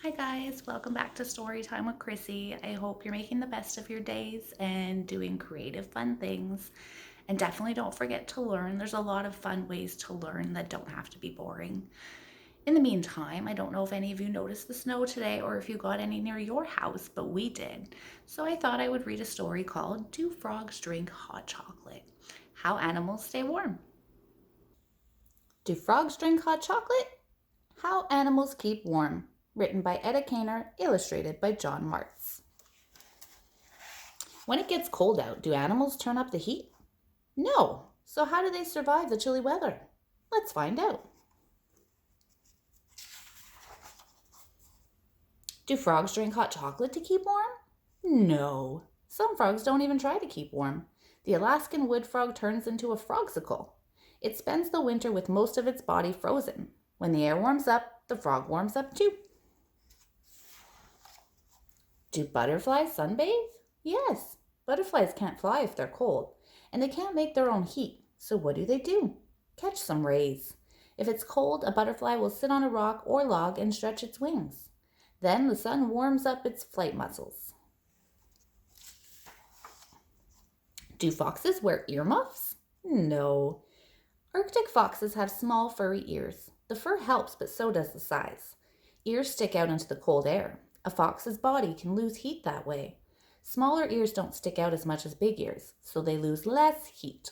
Hi guys, welcome back to Story Time with Chrissy. I hope you're making the best of your days and doing creative, fun things. And definitely don't forget to learn. There's a lot of fun ways to learn that don't have to be boring. In the meantime, I don't know if any of you noticed the snow today or if you got any near your house, but we did. So I thought I would read a story called Do Frogs Drink Hot Chocolate? How Animals Stay Warm. Do Frogs Drink Hot Chocolate? How Animals Keep Warm. Written by Etta Kaner, illustrated by John Martz. When it gets cold out, do animals turn up the heat? No. So how do they survive the chilly weather? Let's find out. Do frogs drink hot chocolate to keep warm? No. Some frogs don't even try to keep warm. The Alaskan wood frog turns into a frogsicle. It spends the winter with most of its body frozen. When the air warms up, the frog warms up too. Do butterflies sunbathe? Yes. Butterflies can't fly if they're cold, and they can't make their own heat. So what do? Catch some rays. If it's cold, a butterfly will sit on a rock or log and stretch its wings. Then the sun warms up its flight muscles. Do foxes wear earmuffs? No. Arctic foxes have small furry ears. The fur helps, but so does the size. Ears stick out into the cold air. A fox's body can lose heat that way. Smaller ears don't stick out as much as big ears, so they lose less heat.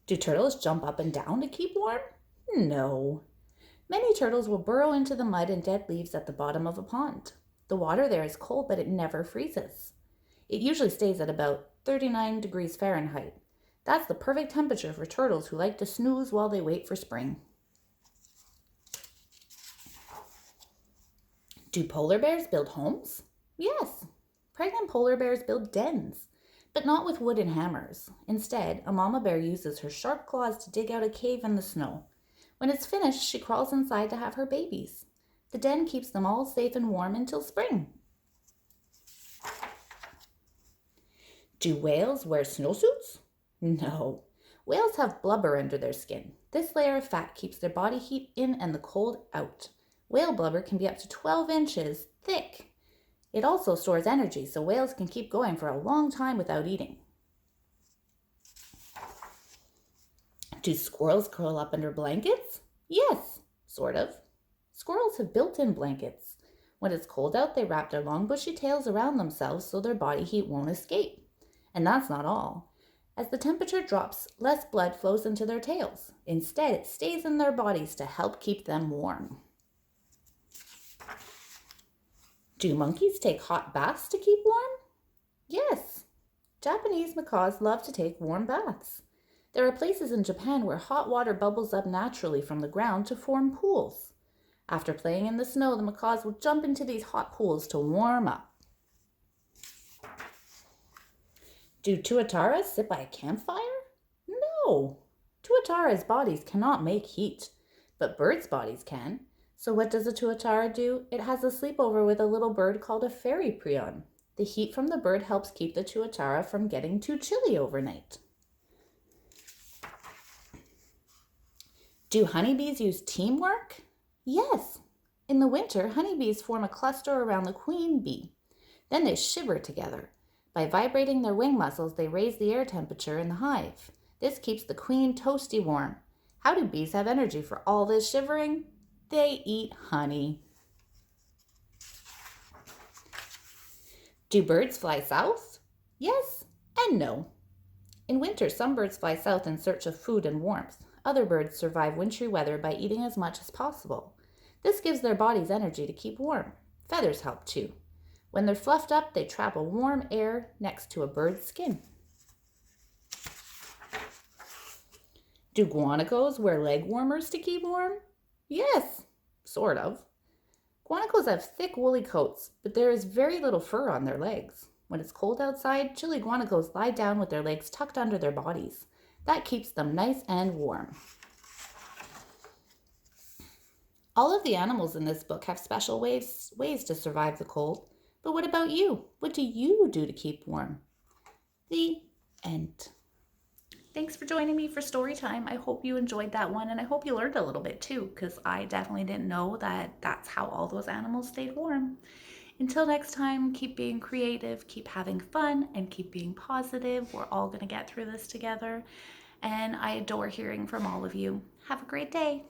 Do turtles jump up and down to keep warm? No. Many turtles will burrow into the mud and dead leaves at the bottom of a pond. The water there is cold, but it never freezes. It usually stays at about 39 degrees Fahrenheit. That's the perfect temperature for turtles who like to snooze while they wait for spring. Do polar bears build homes? Yes. Pregnant polar bears build dens, but not with wooden hammers. Instead, a mama bear uses her sharp claws to dig out a cave in the snow. When it's finished, she crawls inside to have her babies. The den keeps them all safe and warm until spring. Do whales wear snowsuits? No. Whales have blubber under their skin. This layer of fat keeps their body heat in and the cold out. Whale blubber can be up to 12 inches thick. It also stores energy, so whales can keep going for a long time without eating. Do squirrels curl up under blankets? Yes, sort of. Squirrels have built-in blankets. When it's cold out, they wrap their long bushy tails around themselves so their body heat won't escape. And that's not all. As the temperature drops, less blood flows into their tails. Instead, it stays in their bodies to help keep them warm. Do monkeys take hot baths to keep warm? Yes. Japanese macaws love to take warm baths. There are places in Japan where hot water bubbles up naturally from the ground to form pools. After playing in the snow, the macaws will jump into these hot pools to warm up. Do tuataras sit by a campfire? No. Tuatara's bodies cannot make heat, but birds' bodies can. So what does a tuatara do? It has a sleepover with a little bird called a fairy prion. The heat from the bird helps keep the tuatara from getting too chilly overnight. Do honeybees use teamwork? Yes. In the winter, honeybees form a cluster around the queen bee. Then they shiver together. By vibrating their wing muscles, they raise the air temperature in the hive. This keeps the queen toasty warm. How do bees have energy for all this shivering? They eat honey. Do birds fly south? Yes and no. In winter, some birds fly south in search of food and warmth. Other birds survive wintry weather by eating as much as possible. This gives their bodies energy to keep warm. Feathers help too. When they're fluffed up, they trap a warm air next to a bird's skin. Do guanacos wear leg warmers to keep warm? Yes, sort of. Guanacos have thick woolly coats, but there is very little fur on their legs. When it's cold outside, chilly guanacos lie down with their legs tucked under their bodies. That keeps them nice and warm. All of the animals in this book have special ways to survive the cold. But what about you? What do you do to keep warm? The end. Thanks for joining me for story time. I hope you enjoyed that one, and I hope you learned a little bit too, because I definitely didn't know that that's how all those animals stayed warm. Until next time, keep being creative, keep having fun, and keep being positive. We're all going to get through this together, and I adore hearing from all of you. Have a great day.